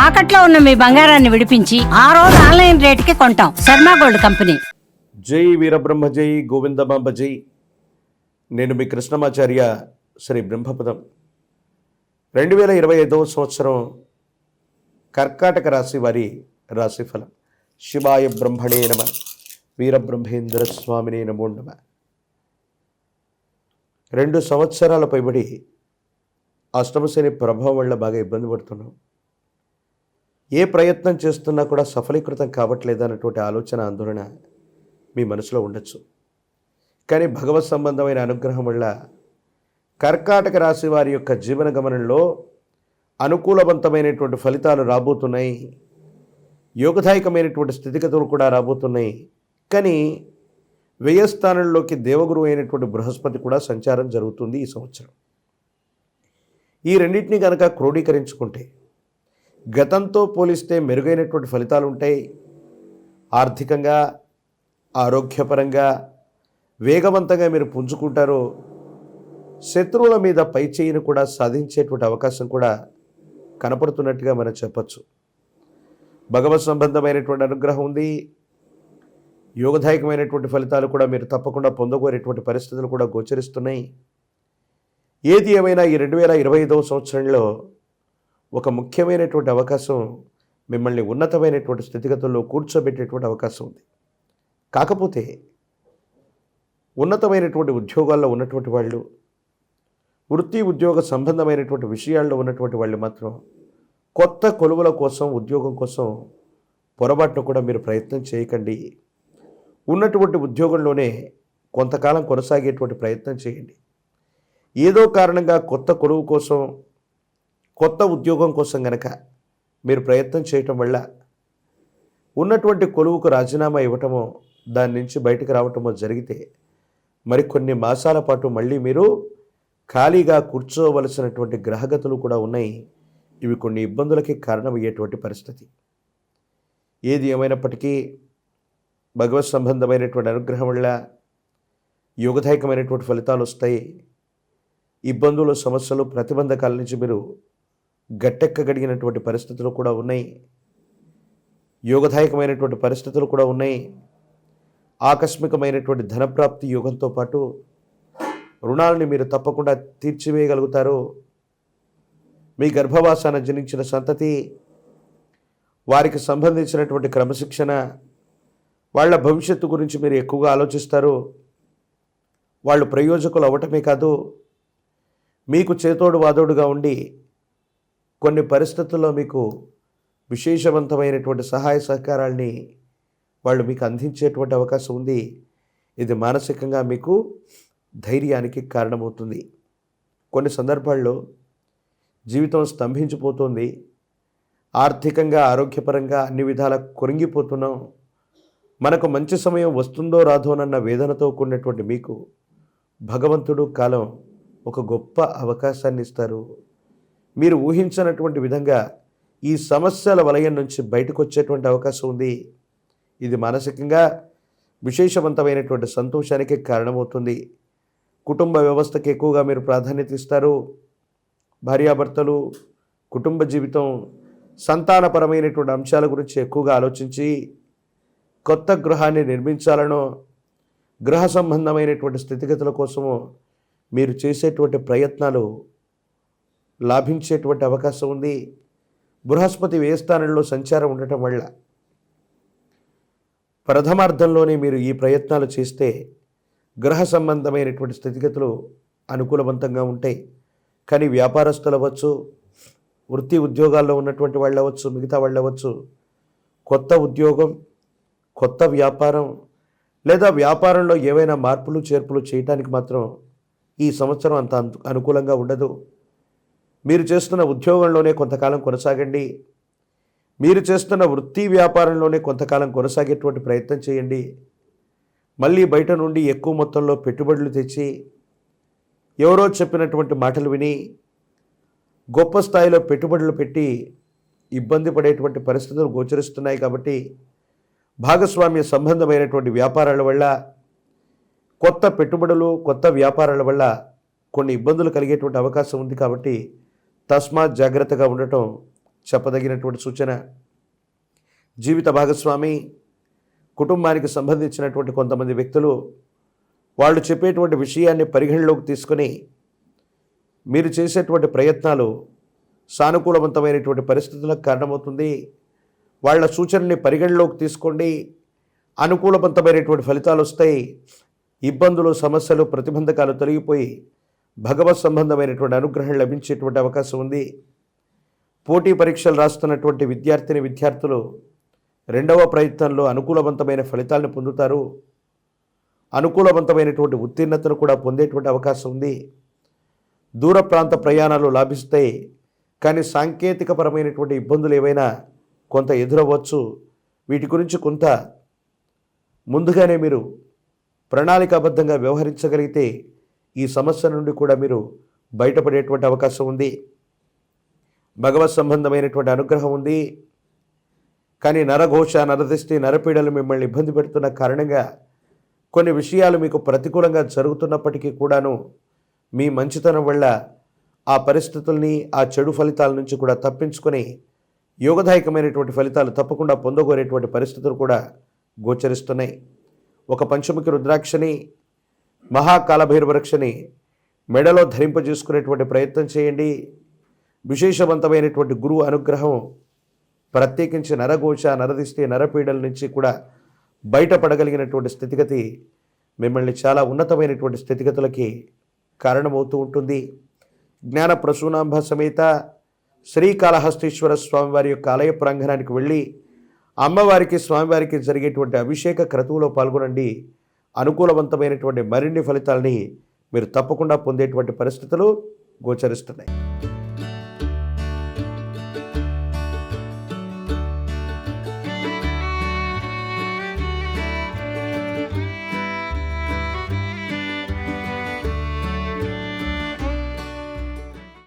తాకట్లో ఉన్న మీ బంగారాన్ని విడిపించి ఆ రోజు ఆన్లైన్ రేటుకి కొంటాం. Sharma gold company. జై వీరబ్రహ్మ జై గోవిందమాంబ జై. నేను మీ కృష్ణమాచార్య శ్రీ బ్రహ్మపదం. 2025వ సంవత్సరం కర్కాటక రాశి వారి రాశిఫలం. శివాయ బ్రహ్మణే నమ, వీరబ్రహ్మేంద్ర స్వామినే నమో నమ. 2 సంవత్సరాల పైబడి అష్టమశని ప్రభావం వల్ల బాగా ఇబ్బంది పడుతున్నాం. ఏ ప్రయత్నం చేస్తున్నా కూడా సఫలీకృతం కావట్లేదు అన్నటువంటి ఆలోచన, ఆందోళన మీ మనసులో ఉండొచ్చు. కానీ భగవత్ సంబంధమైన అనుగ్రహం వల్ల కర్కాటక రాశి వారి యొక్క జీవన గమనంలో అనుకూలవంతమైనటువంటి ఫలితాలు రాబోతున్నాయి. యోగదాయకమైనటువంటి స్థితిగతులు కూడా రాబోతున్నాయి. కానీ వ్యయస్థానంలోకి దేవగురువు అయినటువంటి బృహస్పతి కూడా సంచారం జరుగుతుంది ఈ సంవత్సరం. ఈ రెండింటినీ కనుక క్రోడీకరించుకుంటే గతంతో పోలిస్తే మెరుగైనటువంటి ఫలితాలు ఉంటాయి. ఆర్థికంగా, ఆరోగ్యపరంగా వేగవంతంగా మీరు పుంజుకుంటారు. శత్రువుల మీద పై చేయిని కూడా సాధించేటువంటి అవకాశం కూడా కనపడుతున్నట్టుగా మనం చెప్పచ్చు. భగవత్ సంబంధమైనటువంటి అనుగ్రహం ఉంది. యోగదాయకమైనటువంటి ఫలితాలు కూడా మీరు తప్పకుండా పొందగోరేటువంటి పరిస్థితులు కూడా గోచరిస్తున్నాయి. ఏది ఏమైనా ఈ 2025వ సంవత్సరంలో ఒక ముఖ్యమైనటువంటి అవకాశం మిమ్మల్ని ఉన్నతమైనటువంటి స్థితిగతుల్లో కూర్చోబెట్టేటువంటి అవకాశం ఉంది. కాకపోతే ఉన్నతమైనటువంటి ఉద్యోగాల్లో ఉన్నటువంటి వాళ్ళు, వృత్తి ఉద్యోగ సంబంధమైనటువంటి విషయాల్లో ఉన్నటువంటి వాళ్ళు మాత్రం కొత్త కొలువుల కోసం, ఉద్యోగం కోసం పొరపాటును కూడా మీరు ప్రయత్నం చేయకండి. ఉన్నటువంటి ఉద్యోగంలోనే కొంతకాలం కొనసాగేటువంటి ప్రయత్నం చేయండి. ఏదో కారణంగా కొత్త కొలువు కోసం, కొత్త ఉద్యోగం కోసం గనక మీరు ప్రయత్నం చేయటం వల్ల ఉన్నటువంటి కొలువుకు రాజీనామా ఇవ్వటమో, దాని నుంచి బయటకు రావటమో జరిగితే మరికొన్ని మాసాల పాటు మళ్ళీ మీరు ఖాళీగా కూర్చోవలసినటువంటి గ్రహగతులు కూడా ఉన్నాయి. ఇవి కొన్ని ఇబ్బందులకి కారణమయ్యేటువంటి పరిస్థితి. ఏది ఏమైనప్పటికీ భగవత్ సంబంధమైనటువంటి అనుగ్రహం వల్ల యోగదాయకమైనటువంటి ఫలితాలు వస్తాయి. ఇబ్బందులు, సమస్యలు, ప్రతిబంధకాల నుంచి మీరు గట్టెక్కగలిగినటువంటి పరిస్థితులు కూడా ఉన్నాయి. యోగదాయకమైనటువంటి పరిస్థితులు కూడా ఉన్నాయి. ఆకస్మికమైనటువంటి ధనప్రాప్తి యోగంతో పాటు రుణాలని మీరు తప్పకుండా తీర్చివేయగలుగుతారు. మీ గర్భవాసాన జనించిన సంతతి, వారికి సంబంధించినటువంటి క్రమశిక్షణ, వాళ్ళ భవిష్యత్తు గురించి మీరు ఎక్కువగా ఆలోచిస్తారు. వాళ్ళు ప్రయోజకులు అవ్వటమే కాదు, మీకు చేతోడు వాదోడుగా ఉండి కొన్ని పరిస్థితుల్లో మీకు విశేషవంతమైనటువంటి సహాయ సహకారాల్ని వాళ్ళు మీకు అందించేటువంటి అవకాశం ఉంది. ఇది మానసికంగా మీకు ధైర్యానికి కారణమవుతుంది. కొన్ని సందర్భాల్లో జీవితం స్తంభించిపోతుంది. ఆర్థికంగా, ఆరోగ్యపరంగా అన్ని విధాలా కొరింగిపోతున్నాం. మనకు మంచి సమయం వస్తుందో రాదోనన్న వేదనతో కూడినటువంటి మీకు భగవంతుడు, కాలం ఒక గొప్ప అవకాశాన్ని ఇస్తారు. మీరు ఊహించినటువంటి విధంగా ఈ సమస్యల వలయం నుంచి బయటకు వచ్చేటువంటి అవకాశం ఉంది. ఇది మానసికంగా విశేషవంతమైనటువంటి సంతోషానికి కారణమవుతుంది. కుటుంబ వ్యవస్థకి ఎక్కువగా మీరు ప్రాధాన్యత ఇస్తారు. భార్యాభర్తలు, కుటుంబ జీవితం, సంతానపరమైనటువంటి అంశాల గురించి ఎక్కువగా ఆలోచించి కొత్త గృహాన్ని నిర్మించాలనో, గృహ సంబంధమైనటువంటి స్థితిగతుల కోసమో మీరు చేసేటువంటి ప్రయత్నాలు లాభించేటువంటి అవకాశం ఉంది. బృహస్పతి వ్యయస్థానంలో సంచారం ఉండటం వల్ల ప్రథమార్థంలోనే మీరు ఈ ప్రయత్నాలు చేస్తే గృహ సంబంధమైనటువంటి స్థితిగతులు అనుకూలవంతంగా ఉంటాయి. కానీ వ్యాపారస్తులు అవ్వచ్చు, వృత్తి ఉద్యోగాల్లో ఉన్నటువంటి వాళ్ళు అవ్వచ్చు, మిగతా వాళ్ళు అవ్వచ్చు, కొత్త ఉద్యోగం, కొత్త వ్యాపారం లేదా వ్యాపారంలో ఏవైనా మార్పులు చేర్పులు చేయడానికి మాత్రం ఈ సంవత్సరం అంత అనుకూలంగా ఉండదు. మీరు చేస్తున్న ఉద్యోగంలోనే కొంతకాలం కొనసాగండి. మీరు చేస్తున్న వృత్తి వ్యాపారంలోనే కొంతకాలం కొనసాగేటువంటి ప్రయత్నం చేయండి. మళ్ళీ బయట నుండి ఎక్కువ మొత్తంలో పెట్టుబడులు తెచ్చి ఎవరో చెప్పినటువంటి మాటలు విని గొప్ప స్థాయిలో పెట్టుబడులు పెట్టి ఇబ్బంది పడేటువంటి పరిస్థితులు గోచరిస్తున్నాయి. కాబట్టి భాగస్వామ్య సంబంధమైనటువంటి వ్యాపారాల వల్ల, కొత్త పెట్టుబడులు, కొత్త వ్యాపారాల వల్ల కొన్ని ఇబ్బందులు కలిగేటువంటి అవకాశం ఉంది. కాబట్టి తస్మాత్ జాగ్రత్తగా ఉండటం చెప్పదగినటువంటి సూచన. జీవిత భాగస్వామి, కుటుంబానికి సంబంధించినటువంటి కొంతమంది వ్యక్తులు వాళ్ళు చెప్పేటువంటి విషయాన్ని పరిగణలోకి తీసుకొని మీరు చేసేటువంటి ప్రయత్నాలు సానుకూలవంతమైనటువంటి పరిస్థితులకు కారణమవుతుంది. వాళ్ళ సూచనల్ని పరిగణలోకి తీసుకోండి, అనుకూలవంతమైనటువంటి ఫలితాలు వస్తాయి. ఇబ్బందులు, సమస్యలు, ప్రతిబంధకాలు తొలగిపోయి భగవత్ సంబంధమైనటువంటి అనుగ్రహం లభించేటువంటి అవకాశం ఉంది. పోటీ పరీక్షలు రాస్తున్నటువంటి విద్యార్థులు రెండవ ప్రయత్నంలో అనుకూలవంతమైన ఫలితాలను పొందుతారు. అనుకూలవంతమైనటువంటి ఉత్తీర్ణతను కూడా పొందేటువంటి అవకాశం ఉంది. దూర ప్రాంత ప్రయాణాలు లాభిస్తాయి. కానీ సాంకేతికపరమైనటువంటి ఇబ్బందులు ఏవైనా కొంత ఎదురవ్వచ్చు. వీటి గురించి కొంత ముందుగానే మీరు ప్రణాళికాబద్ధంగా వ్యవహరించగలిగితే ఈ సమస్య నుండి కూడా మీరు బయటపడేటువంటి అవకాశం ఉంది. భగవత్ సంబంధమైనటువంటి అనుగ్రహం ఉంది. కానీ నరఘోష, నరదిష్టి, నరపీడలు మిమ్మల్ని ఇబ్బంది పెడుతున్న కారణంగా కొన్ని విషయాలు మీకు ప్రతికూలంగా జరుగుతున్నప్పటికీ కూడాను మీ మంచితనం వల్ల ఆ పరిస్థితుల్ని, ఆ చెడు ఫలితాల నుంచి కూడా తప్పించుకొని యోగదాయకమైనటువంటి ఫలితాలు తప్పకుండా పొందగోరేటువంటి పరిస్థితులు కూడా గోచరిస్తున్నాయి. ఒక పంచముఖి రుద్రాక్షని, మహాకాలభైరవరక్షని మెడలో ధరింపజేసుకునేటువంటి ప్రయత్నం చేయండి. విశేషవంతమైనటువంటి గురువు అనుగ్రహం, ప్రత్యేకించి నరఘోష, నరదిష్టి, నరపీడల నుంచి కూడా బయటపడగలిగినటువంటి స్థితిగతి మిమ్మల్ని చాలా ఉన్నతమైనటువంటి స్థితిగతులకి కారణమవుతూ ఉంటుంది. జ్ఞాన ప్రసూనాంబ సమేత శ్రీకాళహస్తీశ్వర స్వామివారి యొక్క ఆలయ ప్రాంగణానికి వెళ్ళి అమ్మవారికి, స్వామివారికి జరిగేటువంటి అభిషేక క్రతువులో పాల్గొనండి. అనుకూలవంతమైనటువంటి మరిన్ని ఫలితాలని మీరు తప్పకుండా పొందేటువంటి పరిస్థితులు గోచరిస్తున్నాయి.